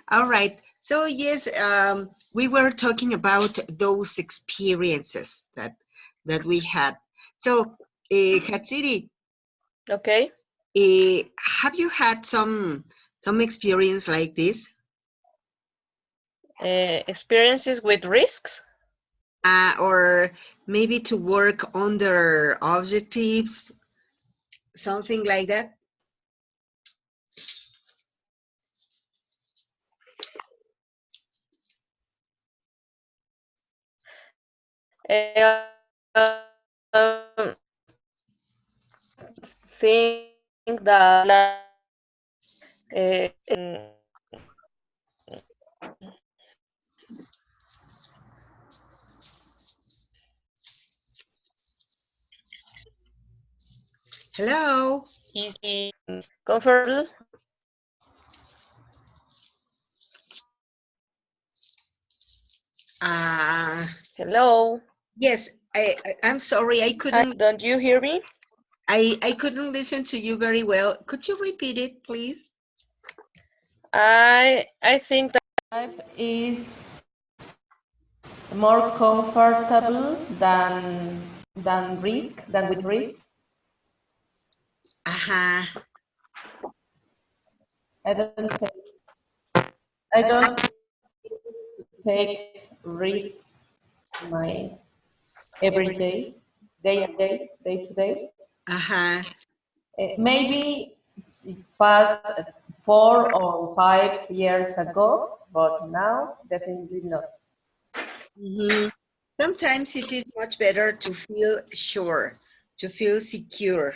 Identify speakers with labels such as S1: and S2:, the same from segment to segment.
S1: All right. So yes, we were talking about those experiences that we had. So, Hatsiri,
S2: Okay.
S1: have you had some experience like this?
S2: Experiences with risks.
S1: Or maybe to work under objectives, something like that?
S2: Think that
S1: Hello?
S2: easy, comfortable.
S1: Uh,
S2: Hello.
S1: yes, I'm sorry,
S2: Hi, don't you hear me?
S1: I couldn't listen to you very well. Could you repeat it, please?
S2: I think that life is more comfortable than with risk.
S1: Uh-huh.
S2: I don't take, I don't take risks my every day to day.
S1: Uh-huh.
S2: Maybe past 4 or 5 years ago, but now definitely not.
S1: Mhm. Sometimes it is much better to feel sure, to feel secure.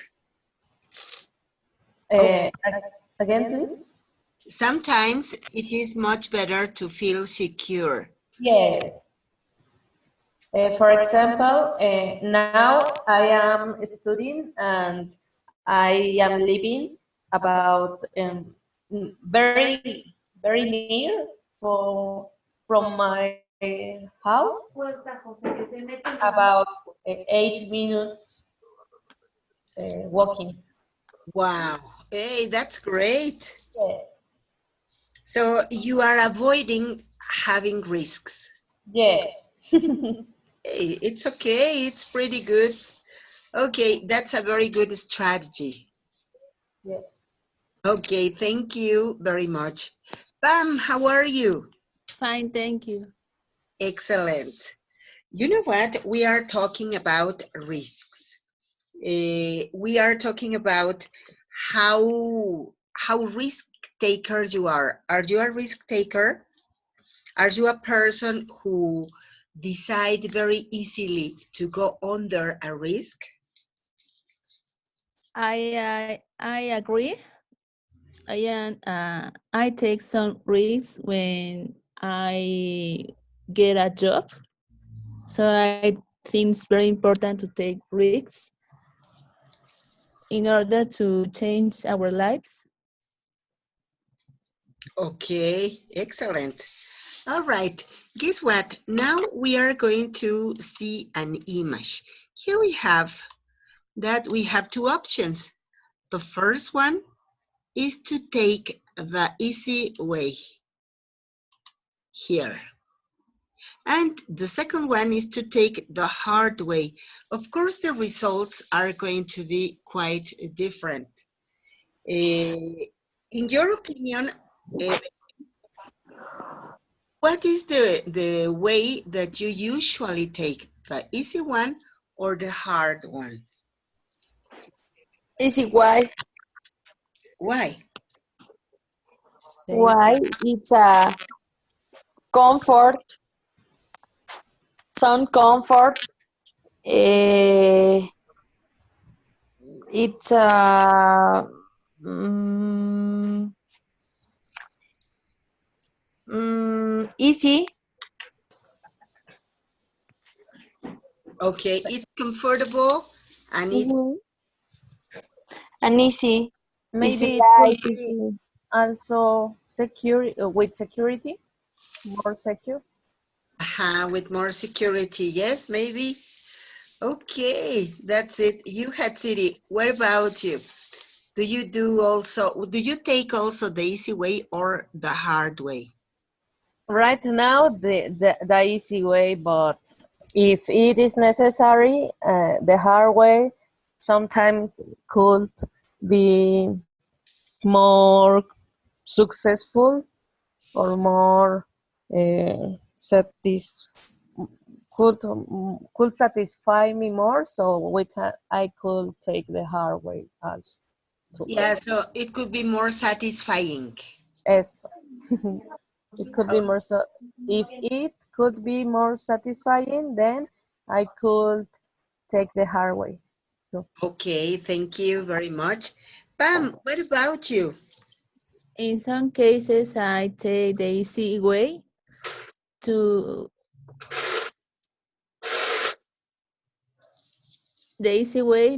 S1: Oh,
S2: Uh, Again, please.
S1: sometimes it is much better to feel secure.
S2: Yes. For example, now I am studying and I am living about very near for, from my house, about 8 minutes walking.
S1: Wow. Hey, that's great.
S2: Yeah.
S1: So you are avoiding having risks.
S2: Yes.
S1: Hey, it's okay. It's pretty good. Okay, that's a very good strategy.
S2: Yes.
S1: Okay, thank you very much. Pam, how are you?
S3: Fine, thank you.
S1: Excellent. You know what? We are talking about risks. We are talking about how risk taker you are. Are you a risk taker? Are you a person who decide very easily to go under a risk?
S3: I agree. I take some risks when I get a job. So I think it's very important to take risks in order to change our lives.
S1: Okay, excellent. All right, guess what? Now we are going to see an image. Here we have two options. The first one is to take the easy way here. And the second one is to take the hard way. Of course, the results are going to be quite different. In your opinion, uh, what is the way that you usually take? The easy one or the hard one?
S4: Easy why?
S1: Why?
S4: Why? It's a comfort, sound comfort. Eh, it's mm, easy.
S1: Okay, it's comfortable and it
S4: Mhm. And easy. Easy
S2: Maybe it could
S4: life.
S2: be
S4: Easy.
S2: also secure with security, more secure.
S1: with more security. Yes, maybe. Okay, that's it. You had city. What about you? Do you take also the easy way or the hard way?
S2: Right now, the easy way, but if it is necessary, the hard way sometimes could be more successful or more satis could satisfy me more. So I could take the hard way also too.
S1: Yeah, so it could be more satisfying.
S2: Yes. It could be more so if it could be more satisfying, then I could take the hard way. So,
S1: Okay, thank you very much. Pam, what about you?
S3: In some cases, I take the easy way to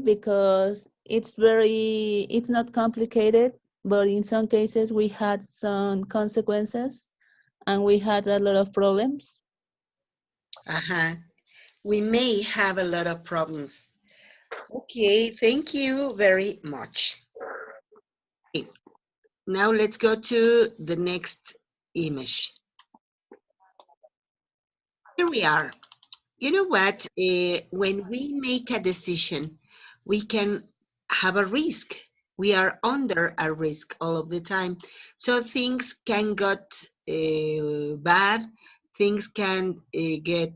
S3: because it's not complicated, but in some cases we had some consequences and we had a lot of problems.
S1: Uh-huh. We may have a lot of problems. Okay, thank you very much. Okay, now let's go to the next image. Here we are. You know what? When we make a decision, we can have a risk. We are under a risk all of the time. So things can get bad, things can get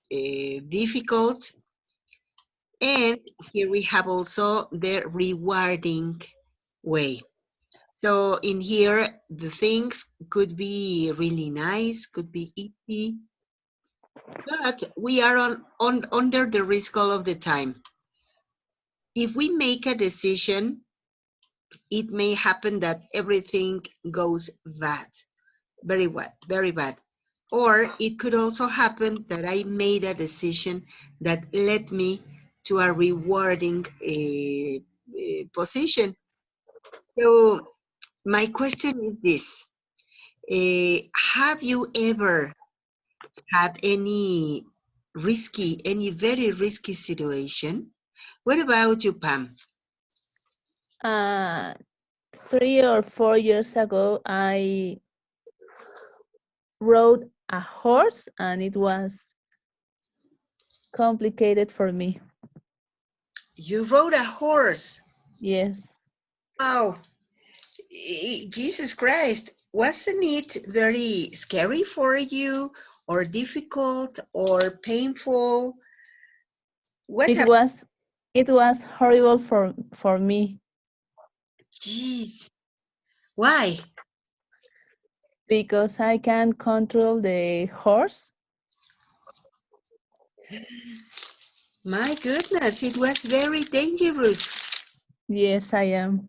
S1: difficult. And here we have also the rewarding way. So in here, the things could be really nice, could be easy, but we are under the risk all of the time. If we make a decision, it may happen that everything goes bad, very bad. Or it could also happen that I made a decision that led me to a rewarding position. So my question is this. Have you ever had any very risky situation? What about you, Pam?
S3: 3 or 4 years ago, I rode a horse and it was complicated for me.
S1: You rode a horse.
S3: Yes.
S1: Wow. Jesus Christ. Wasn't it very scary for you or difficult or painful? What
S3: It
S1: happened?
S3: was horrible for me
S1: Jeez. Why?
S3: because I can't control the horse.
S1: My goodness, it was very dangerous.
S3: Yes, I am.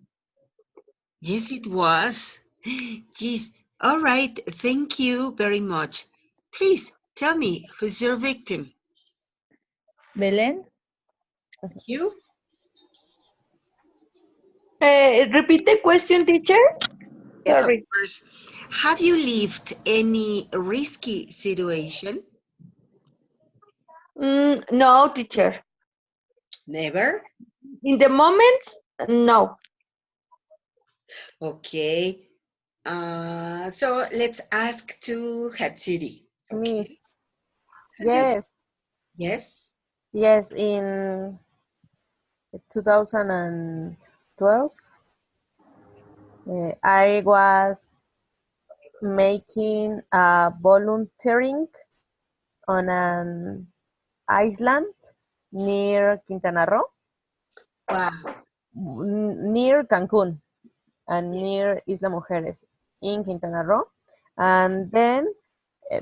S1: Yes, it was. Jeez. All right. Thank you very much. Please tell me who's your victim?
S3: Belen?
S1: You?
S4: Repeat the question, teacher.
S1: Yes, of
S4: Sorry.
S1: course. Have you lived any risky situation?
S4: No, teacher.
S1: Never?
S4: In the moment, no.
S1: Okay. So let's ask to Hatsiri.
S2: me,
S1: Okay. Have you?
S2: yes,
S1: Yes.
S2: yes, in 2012, I was making a volunteering on an island near Quintana Roo,
S1: Wow.
S2: near Cancun and near Isla Mujeres in Quintana Roo. And then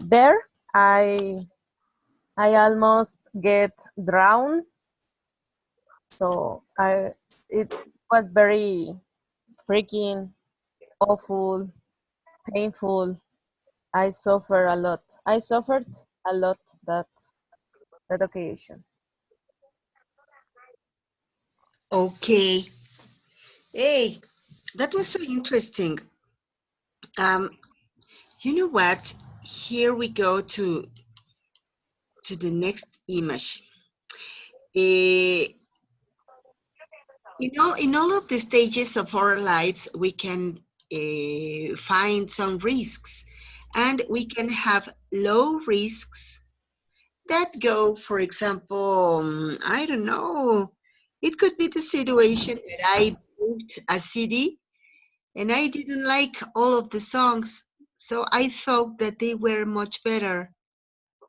S2: there I almost get drowned. So it was very freaking awful, painful. I suffer a lot. I suffered a lot that occasion.
S1: Okay. Hey, that was so interesting. Um, you know what? Here we go to the next image. Eh, In all of the stages of our lives, we can find some risks, and we can have low risks that go, for example, I don't know, it could be the situation that I moved a city and I didn't like all of the songs, so I thought that they were much better.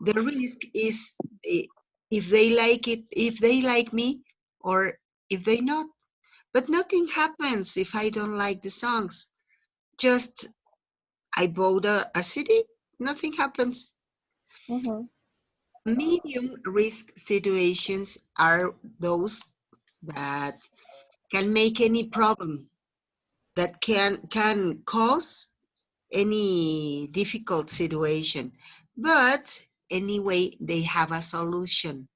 S1: The risk is if they like it, if they like me, or if they not. But nothing happens if I don't like the songs. Just I bought a CD, nothing happens.
S2: Mhm.
S1: Medium risk situations are those that can make any problem, that can cause any difficult situation. But anyway, they have a solution.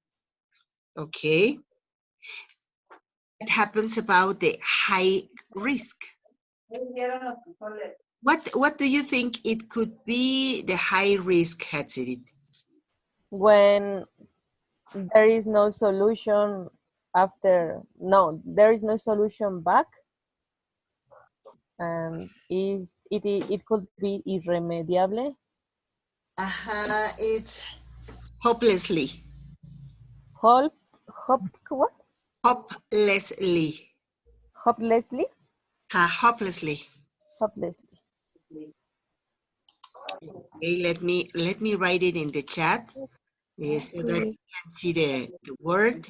S1: Okay? What happens about the high risk? What do you think it could be the high risk, Hatsid?
S2: When there is no solution after, no, there is no solution back, and it could be irremediable.
S1: It's hopelessly.
S2: Hope, what?
S1: Hopelessly.
S2: Hopelessly?
S1: Hopelessly.
S2: Hopelessly.
S1: Okay, let me write it in the chat so that
S2: Okay.
S1: you can see the word.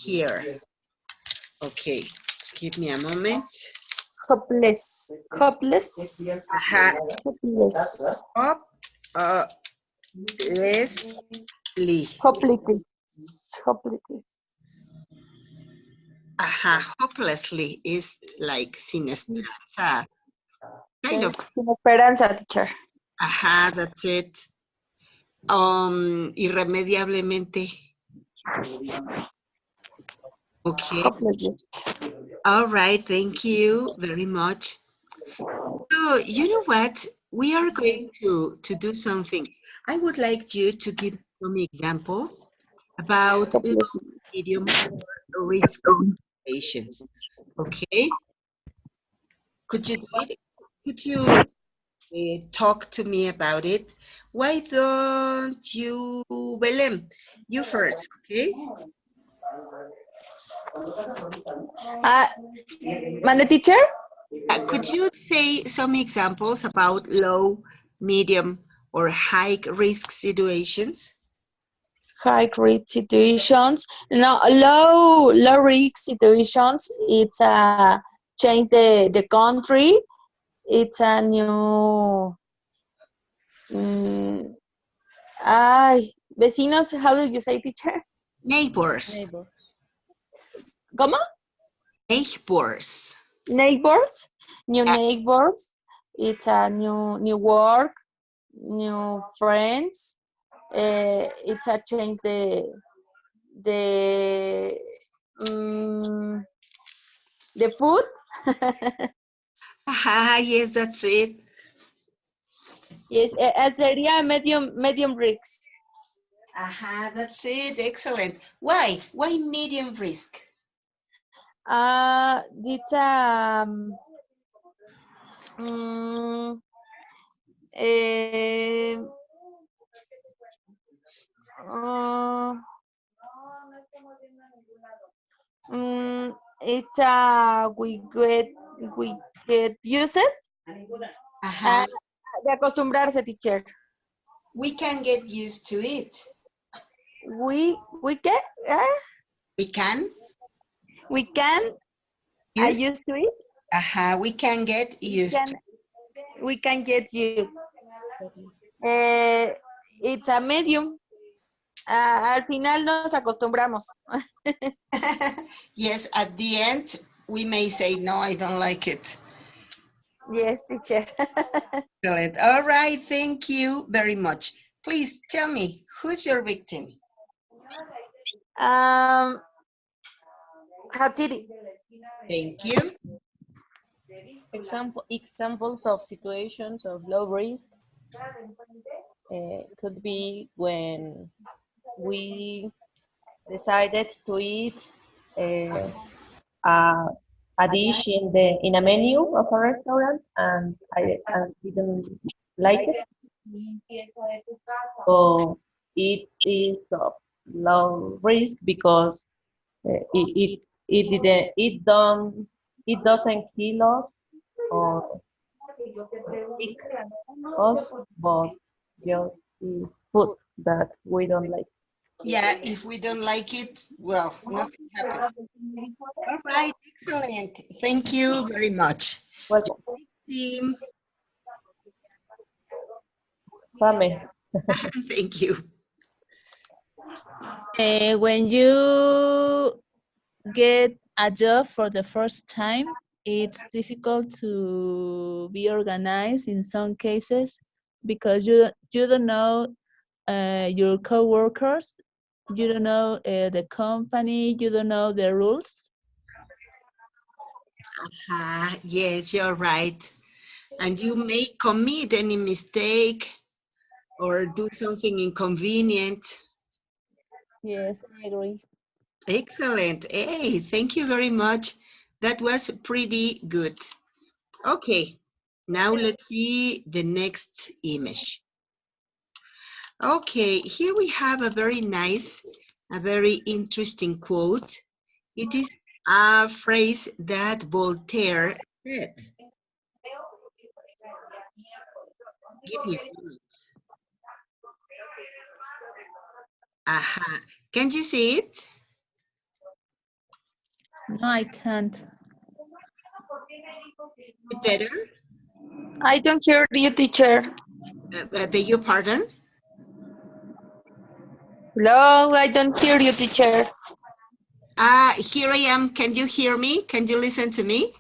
S1: Here. Okay, give me a moment.
S4: Hopeless. Hopeless.
S1: Aha,
S4: Hopeless.
S1: hopelessly.
S4: Hopeless. Hopeless.
S1: Hopelessly is like sin esperanza. Kind of.
S2: Okay.
S4: Sin esperanza, teacher.
S1: That's it. Irremediablemente. Okay.
S4: Hopelessly.
S1: All right. Thank you very much. So, you know what? We are going to do something. I would like you to give some examples about low,
S4: Hopelessly.
S1: medium, or risk patients. Okay? Could you do it? Could you talk to me about it? Why don't you, Belém? You first, okay?
S4: Ah, mande, teacher?
S1: Could you say some examples about low, medium, or high risk situations?
S4: High risk situations. No, low risk situations. It's change the country. It's a new. Mm, vecinos. How do you say, teacher?
S1: Neighbors.
S2: Neighbor.
S4: ¿Cómo?
S1: Neighbors.
S4: Neighbors. New
S1: Uh,
S4: neighbors. It's a new work, new friends. It's a change the um, the food.
S1: yes, that's it.
S4: Yes, sería medium risk.
S1: That's it. Excellent. Why? Why medium risk?
S4: It's um, eh, uh, it's we get used
S1: Uh-huh.
S4: de acostumbrarse, teacher.
S1: We can get used to it.
S4: We get
S1: We can
S4: we can
S1: use.
S4: used to it.
S1: We can get used to.
S4: We can get used. It's a medium. Al final nos acostumbramos.
S1: Yes, at the end, we may say, no, I don't like it.
S4: Yes, teacher.
S1: Excellent. All right, thank you very much. Please tell me, who's your victim?
S4: Hatsiri.
S1: Thank you.
S2: Examples of situations of low risk could be when we decided to eat uh, a dish in a menu of a restaurant, and I didn't like it. So it is of low risk because it doesn't kill us or sick us, but just is food that we don't like.
S1: Yeah, if we don't like it, well, nothing happens. All right, excellent. Thank you very much.
S2: Welcome.
S1: Team,
S2: Fame.
S1: thank you.
S3: When you get a job for the first time, it's difficult to be organized in some cases because you don't know your coworkers, you don't know the company, you don't know the rules.
S1: Ah, yes, you're right. And you may commit any mistake or do something inconvenient.
S3: Yes, I agree.
S1: Excellent. Hey, thank you very much. That was pretty good. Okay, now let's see the next image. Okay, here we have a very nice, a very interesting quote. It is a phrase that Voltaire said. Give me a moment. Aha. Can you see it?
S3: No, I can't.
S1: Better?
S4: I don't hear you, teacher.
S1: Beg your pardon?
S4: Hello, I don't hear you, teacher.
S1: Here I am. Can you hear me? Can you listen to me?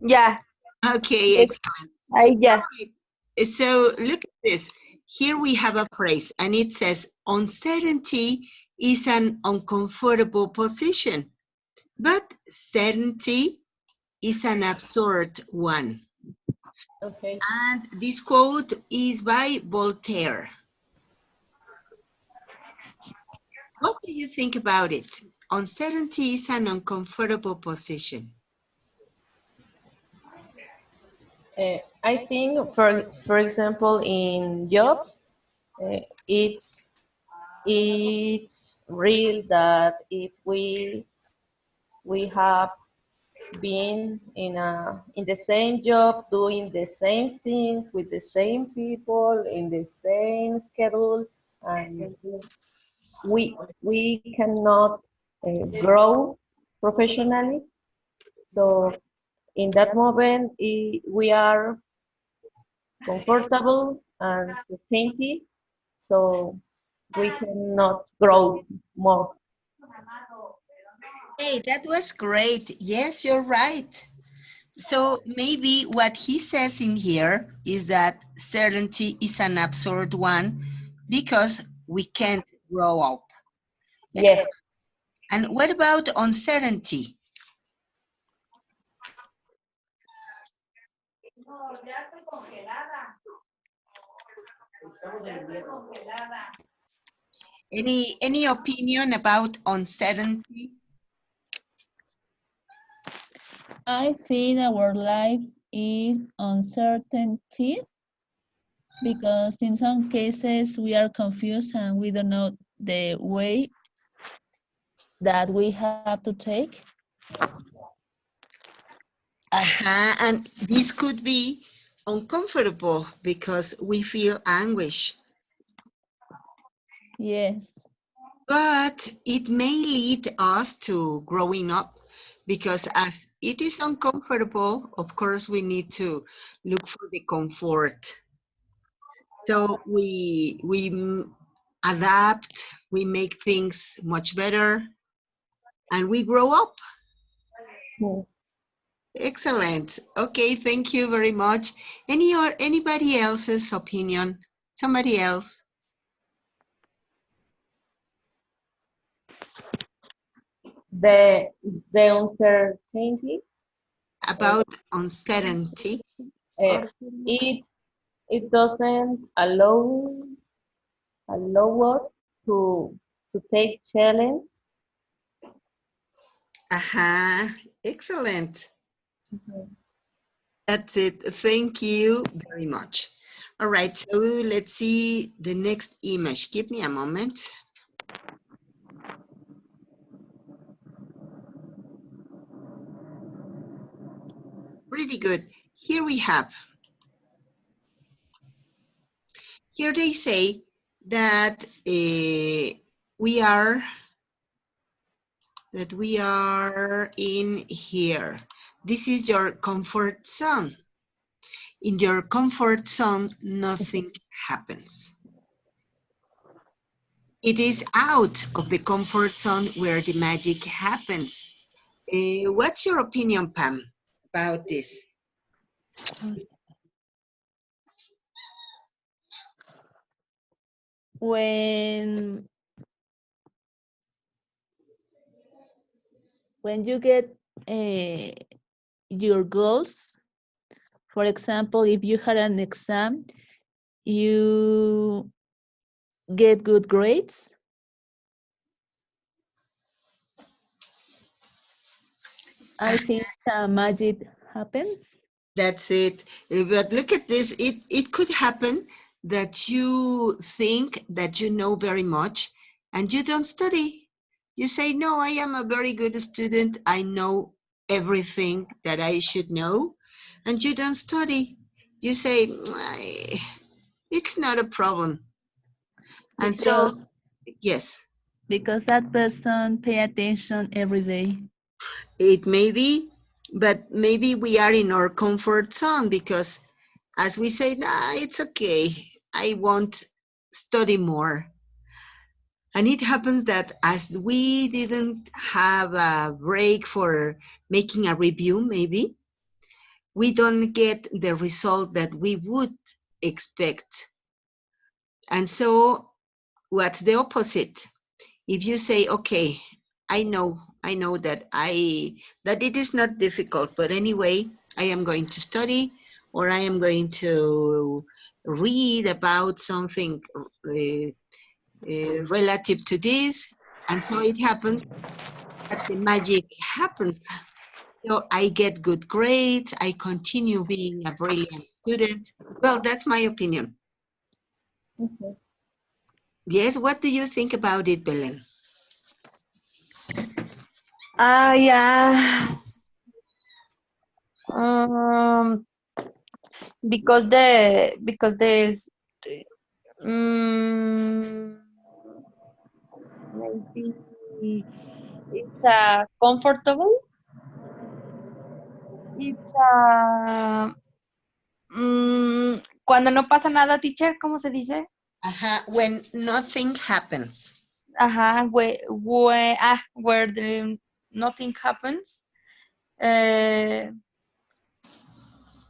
S4: Yeah,
S1: Okay,
S4: yes,
S1: excellent.
S4: yeah.
S1: So look at this. Here we have a phrase and it says, uncertainty is an uncomfortable position, but certainty is an absurd one.
S2: Okay.
S1: And this quote is by Voltaire. What do you think about it? Uncertainty is an uncomfortable position.
S2: I think, for example, in jobs, uh, it's it's real that if we have been in the same job doing the same things with the same people in the same schedule, and we cannot grow professionally. So in that moment, we are comfortable and certainty, so we cannot grow more.
S1: Hey, that was great. Yes, you're right. So maybe what he says in here is that certainty is an absurd one because we can't grow up.
S2: Yes.
S1: Excellent. And what about uncertainty? Any opinion about uncertainty?
S3: I think our life is uncertainty because in some cases we are confused and we don't know the way that we have to take.
S1: And this could be uncomfortable because we feel anguish,
S3: Yes,
S1: but it may lead us to growing up because as it is uncomfortable, of course, we need to look for the comfort. So we adapt, we make things much better, and we grow up.
S2: Hmm.
S1: Excellent. Okay, thank you very much. Anybody else's opinion? Somebody else
S2: The the uncertainty, uh,
S1: about uncertainty?
S2: uh, it it doesn't allow us to take challenge
S1: Excellent.
S2: Mhm.
S1: That's it. Thank you very much. All right, so let's see the next image. Give me a moment. Pretty good. Here we have, here they say that we are in here. This is your comfort zone. In your comfort zone, nothing happens. It is out of the comfort zone where the magic happens. What's your opinion, Pam, about this?
S3: When you get your goals, for example, if you had an exam, you get good grades, I think magic happens.
S1: That's it. But look at this. It could happen that you think that you know very much and you don't study. You say, no, I am a very good student. I know everything that I should know. And you don't study. You say, it's not a problem. And so,
S3: Because
S1: yes,
S3: that person pay attention every day.
S1: it may be, but maybe we are in our comfort zone because as we say, nah, it's okay. I won't study more. And it happens that as we didn't have a break for making a review, maybe, we don't get the result that we would expect. And so what's the opposite? If you say, okay, I know that that it is not difficult, but anyway, I am going to study or I am going to read about something relative to this. And so it happens that the magic happens. So I get good grades. I continue being a brilliant student. Well, that's my opinion.
S2: Okay.
S1: Yes, what do you think about it, Belen?
S4: Yeah. Um, um, maybe it's comfortable. It's cuando no pasa nada, teacher, ¿cómo se dice?
S1: When nothing happens.
S4: Where nothing happens.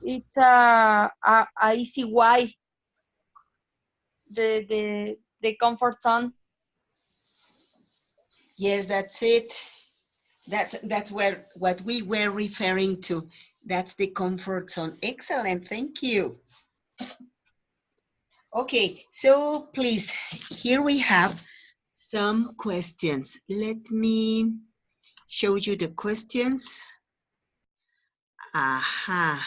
S4: It's a easy why the comfort zone.
S1: Yes, that's it. That's where what we were referring to. That's the comfort zone. Excellent, thank you. Okay, so please, here we have some questions. Let me show you the questions. Aha.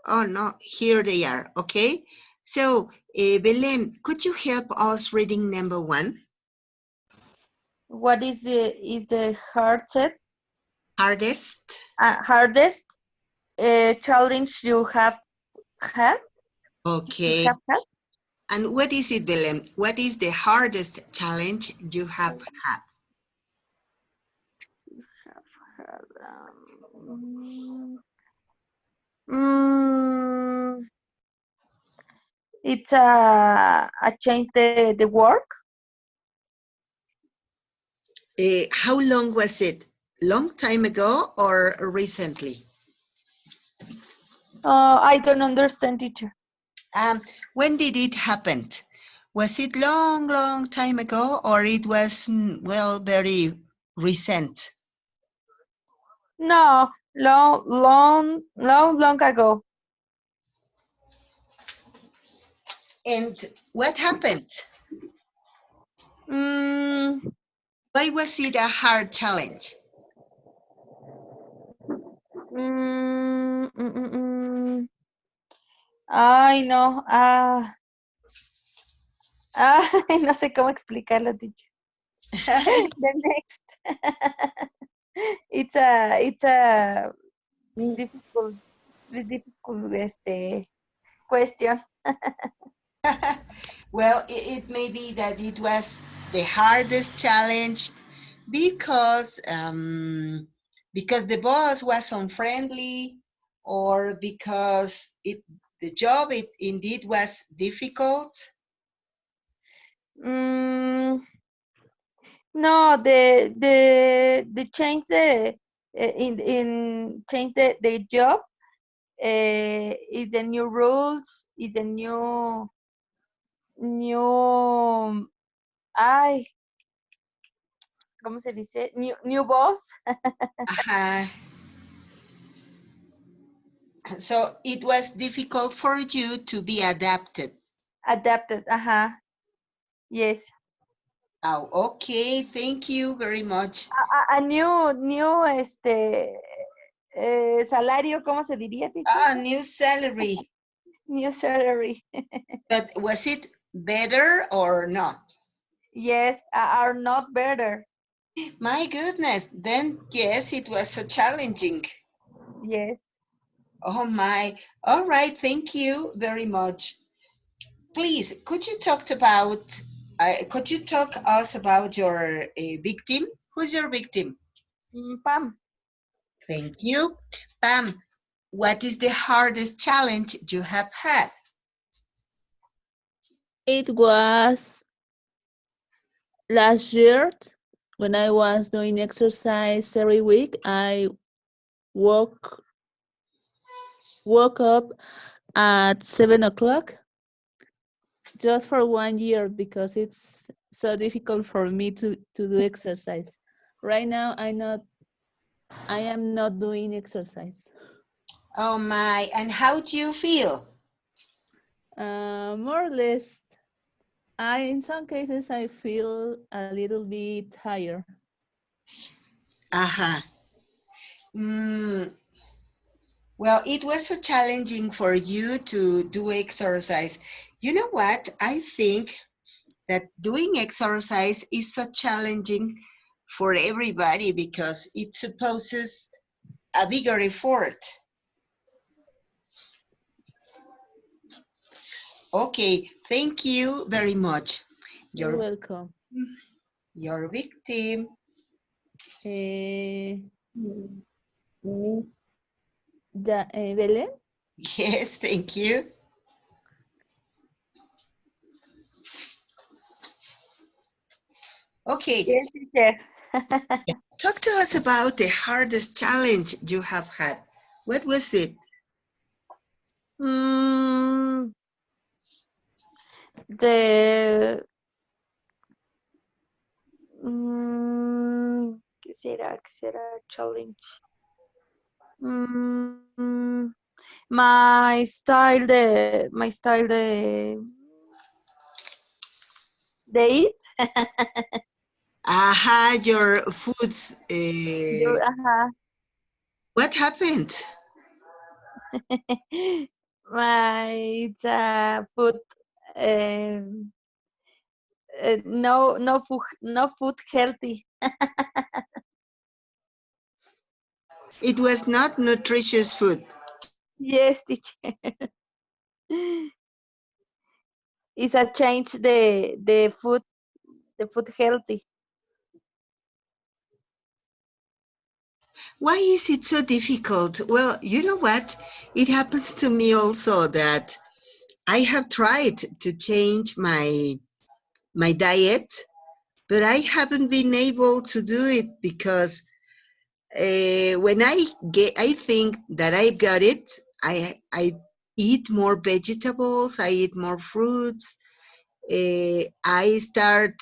S1: Oh no, here they are, okay? So, Belen, could you help us reading number 1?
S4: What is the
S1: Hardest?
S4: hardest challenge you have had? You
S1: Okay.
S4: have had?
S1: And what is it, Belen? What is the hardest challenge you have had?
S4: Mm, it's a change the work.
S1: How long was it? Long time ago or recently?
S4: I don't understand, teacher.
S1: When did it happen? Was it long, long time ago or it was, well, very recent?
S4: No, long ago.
S1: And what happened?
S4: Mm,
S1: Why was it a hard challenge?
S4: Mm, mm, mm, mm. Ay, no. No sé cómo explicarlo, teacher. The next. It's a difficult, question.
S1: Well, it may be that it was the hardest challenge because the boss was unfriendly, or because the job it indeed was difficult.
S4: Mm, no, the change in change the job is the new rules, is the new ay, ¿cómo se dice? New boss.
S1: Uh, so it was difficult for you to be adapted.
S4: Adapted. Yes.
S1: Oh, okay, thank you very much.
S4: A new salario, ¿cómo se diría, teacher?
S1: New salary.
S4: New salary.
S1: But was it better or not?
S4: Yes, are not better.
S1: My goodness, then yes, it was so challenging.
S4: Yes.
S1: Oh my. All right, thank you very much. Please, could you talk us about your victim? Who's your victim?
S4: Pam.
S1: Thank you. Pam, what is the hardest challenge you have had?
S3: It was last year when I was doing exercise every week. I woke woke up at 7 o'clock just for 1 year because it's so difficult for me to do exercise. Right now, I am not doing exercise.
S1: Oh my, and how do you feel?
S3: More or less, in some cases I feel a little bit tired.
S1: Uh-huh. Mm, well, it was so challenging for you to do exercise. You know what? I think that doing exercise is so challenging for everybody because it supposes a bigger effort. Okay, thank you very much.
S3: You're
S1: Your
S3: welcome.
S1: your victim.
S3: Eh, Belén?
S1: Yes, thank you. Okay,
S4: Yes, teacher.
S1: talk to us about the hardest challenge you have had. What was it?
S4: Mm, the ¿qué será challenge? Mm, my style de eat.
S1: Aha, your foods.
S4: Ajá.
S1: What happened?
S4: My food um, no food healthy.
S1: It was not nutritious food.
S4: Yes, teacher. It's a change the food healthy.
S1: Why is it so difficult? Well, you know what? It happens to me also that I have tried to change my diet, but I haven't been able to do it because when I think that I got it, I eat more vegetables, I eat more fruits, I start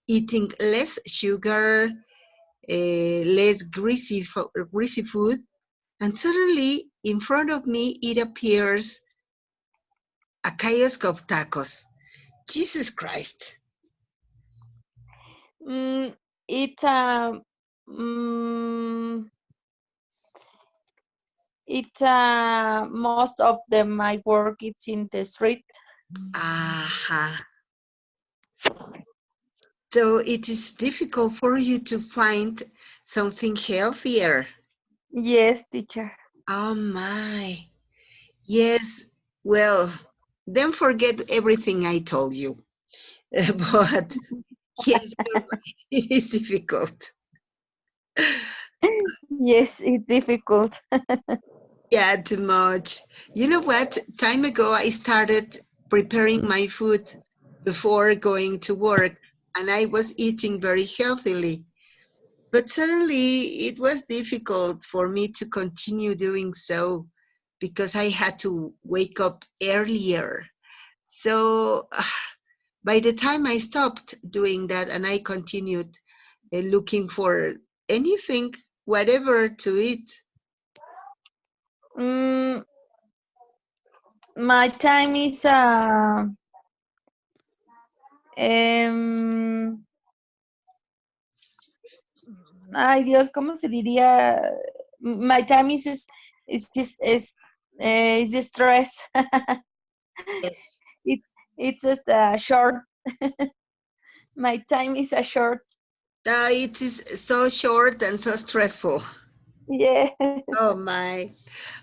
S1: eating less sugar, less greasy food, and suddenly in front of me it appears a kiosk of tacos. Jesus Christ.
S4: It's mm, It's most of my work it's in the street.
S1: Aha. So it is difficult for you to find something healthier.
S4: Yes, teacher.
S1: Oh my. Yes. Well, then forget everything I told you. But yes, you're right. It is difficult.
S4: Yes, it's difficult.
S1: Yeah, too much. You know what? Time ago, I started preparing my food before going to work, and I was eating very healthily. But suddenly, it was difficult for me to continue doing so because I had to wake up earlier. So by the time I stopped doing that and I continued looking for anything, whatever to eat.
S4: Mm, my time is ay Dios, ¿cómo se diría? My time is the stress.
S1: Yes.
S4: It's just short. My time is a short.
S1: It is so short and so stressful.
S4: Yeah.
S1: Oh my.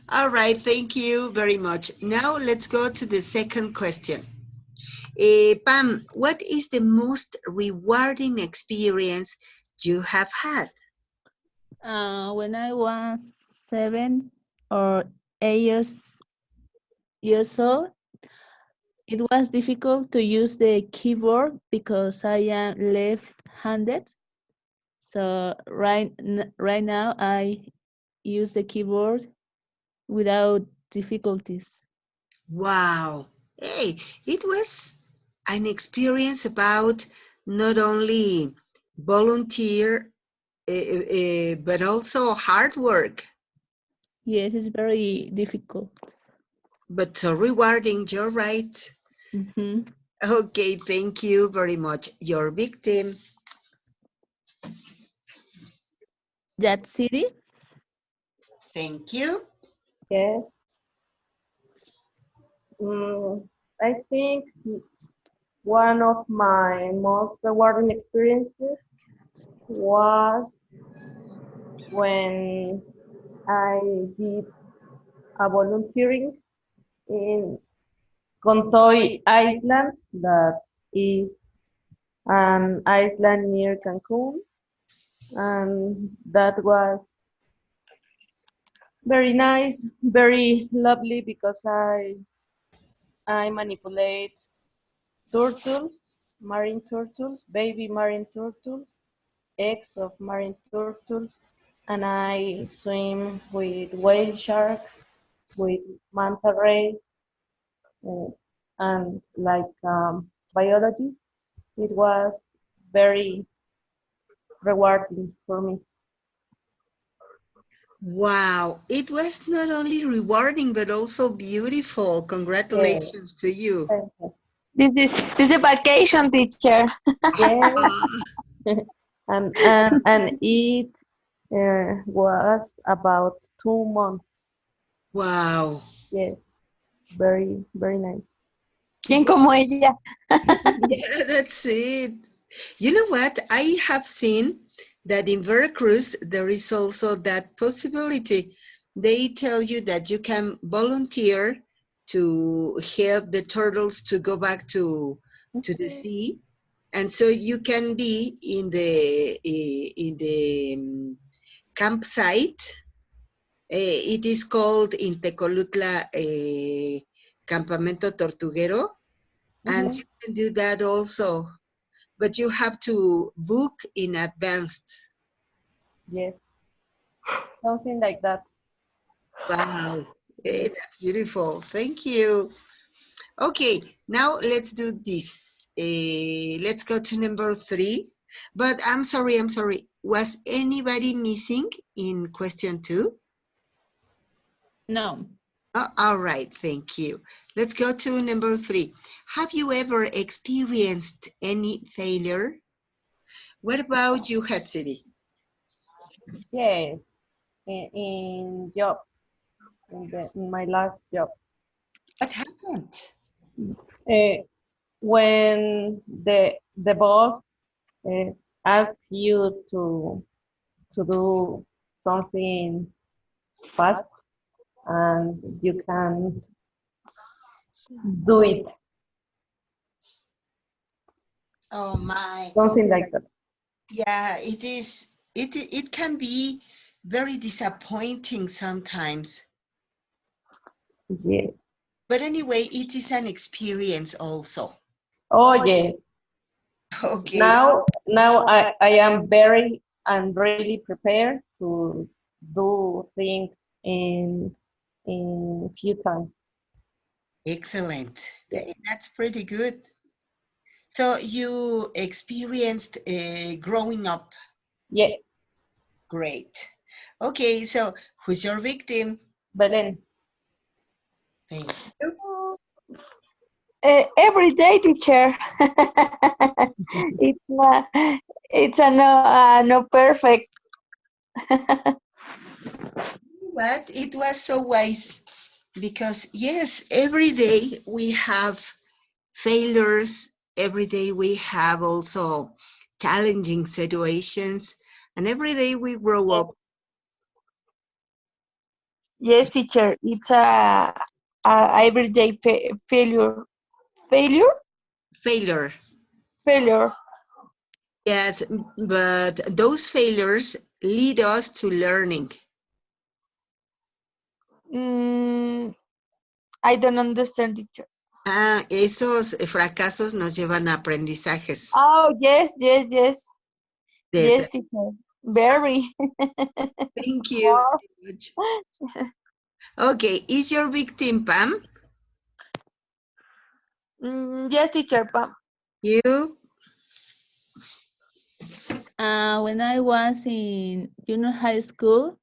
S1: All right, thank you very much. Now let's go to the second question. Pam, what is the most rewarding experience you have had?
S3: When I was 7 or 8 years old, it was difficult to use the keyboard because I am left-handed. So right now I use the keyboard without difficulties.
S1: Wow. Hey, it was an experience about not only volunteer, but also hard work,
S3: Yes, it's very difficult.
S1: but so rewarding. You're right.
S3: Mhm.
S1: Okay, thank you very much. Your victim.
S3: That city?
S1: Thank you.
S2: Yes. I think one of my most rewarding experiences was when I did a volunteering in Contoy Island, that is an island near Cancun, and that was very nice, very lovely because I manipulate turtles, marine turtles, baby marine turtles, eggs of marine turtles, and I swim with whale sharks, with manta rays, uh, and like biology. It was very rewarding for me.
S1: Wow, it was not only rewarding but also beautiful.
S2: Yes,
S1: Congratulations to you.
S4: This is a vacation, teacher.
S2: yes,
S1: Ah,
S2: and it was about 2 months.
S1: wow.
S2: Yes, very very nice.
S1: It
S4: ¿Quién
S1: was,
S4: como ella?
S1: yeah, that's it. You know what? I have seen that in Veracruz there is also that possibility. They tell you that you can volunteer to help the turtles to go back to the sea, and so you can be in the campsite. It is called in Tecolutla Campamento Tortuguero, and
S2: Mhm.
S1: you can do that also, but you have to book in advance.
S2: Yes, something like that.
S1: Wow,
S2: Yes.
S1: that's beautiful. Thank you. Okay, now let's do this. Let's go to number 3. But I'm sorry. Was anybody missing in question 2?
S3: No.
S1: Oh, all right, thank you. Let's go to number 3. Have you ever experienced any failure? What about you, Hatsiri?
S2: Yes, in job. in my last job.
S1: What happened?
S2: When the boss asks you to do something fast and you can do it,
S1: Oh my.
S2: something like that.
S1: Yeah, it is. It can be very disappointing sometimes.
S2: Yeah.
S1: But anyway, it is an experience also.
S2: Oh yeah.
S1: Okay.
S2: Now I am very and really prepared to do things in few times.
S1: Excellent.
S2: Yeah.
S1: Hey, that's pretty good. So you experienced growing up.
S2: Yeah.
S1: Great. Okay, so who's your victim?
S2: Belén.
S1: Thank you.
S4: Every day, teacher. it's not, it's a no, no perfect.
S1: But it was so wise because, yes, every day we have failures, every day we have also challenging situations, and every day we grow up.
S4: Yes, teacher. It's a everyday failure. Failure?
S1: Failure.
S4: Failure.
S1: Yes, but those failures lead us to learning.
S4: Mm, I don't understand, teacher.
S1: Esos fracasos nos llevan a aprendizajes.
S4: Oh, yes, yes, yes.
S1: Yes,
S4: Yes, teacher. Very.
S1: thank you
S4: Wow.
S1: very much. Okay, is your victim Pam?
S4: Yes, teacher.
S1: You?
S3: When I was in junior high school,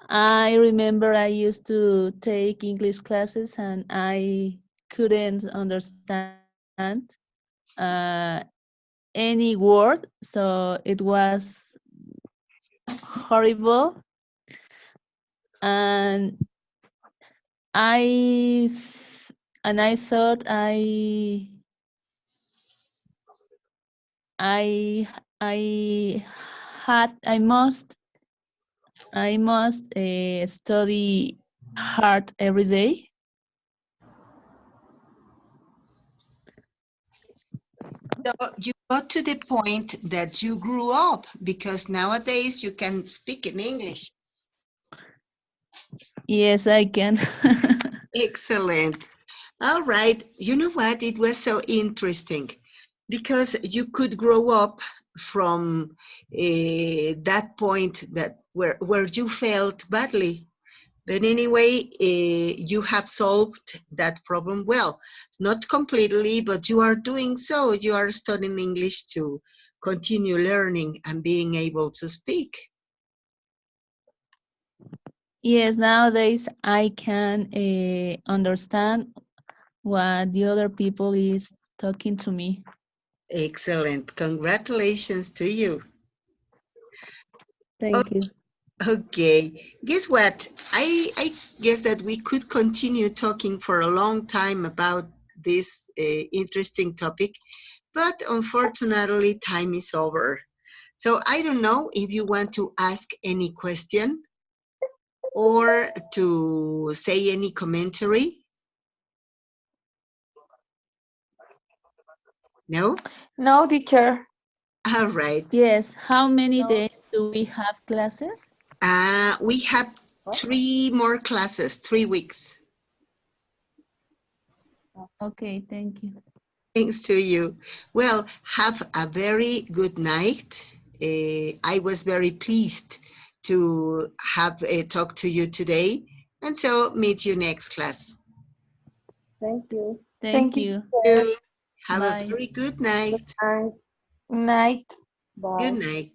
S3: I remember I used to take English classes and I couldn't understand uh, any word, so it was horrible. And I I thought I I must study hard every day.
S1: So you got to the point that you grew up because nowadays you can speak in English.
S3: Yes, I can.
S1: Excellent. All right. You know what? It was so interesting because you could grow up from that point that where you felt badly. But anyway, you have solved that problem well. Not completely, but you are doing so. You are studying English to continue learning and being able to speak.
S3: Yes, nowadays I can understand what the other people is talking to me.
S1: Excellent. Congratulations to you.
S3: Thank you.
S1: Okay, guess what? I guess that we could continue talking for a long time about this interesting topic, but unfortunately, time is over. So I don't know if you want to ask any question or to say any commentary. No?
S4: No, teacher.
S1: All right.
S3: Yes, how many days do we have classes?
S1: We have 3 more classes, 3 weeks.
S3: Okay, thank you.
S1: Thanks to you. Well, have a very good night. I was very pleased to have a talk to you today. And so meet you next class.
S2: Thank you.
S3: Thank
S4: Thank you,
S3: you.
S4: teacher.
S1: Have a
S3: Bye.
S1: very good
S2: Good
S1: night.
S2: night.
S4: Night.
S2: Bye.
S1: Good night.